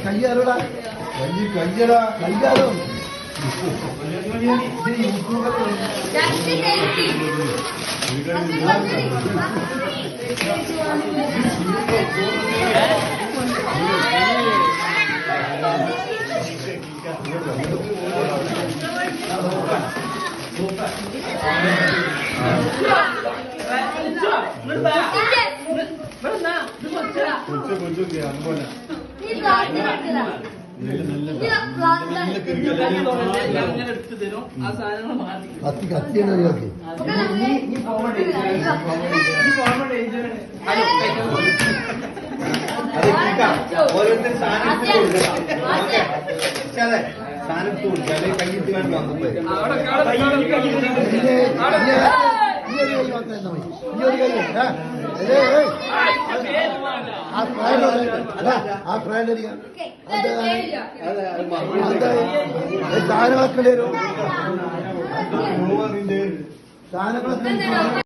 കയ്യാലോടാ കയ്യടാ കയ്യാലോ കത്തി കത്തിയാണ് കത്തി ഓരോരുത്തർ സാധനം കൊടുക്കാതെ കയ്യിട്ട് കണ്ടു വന്നപ്പോ ആ പ്രായം സാധനങ്ങളൊക്കെ സാധനങ്ങളൊക്കെ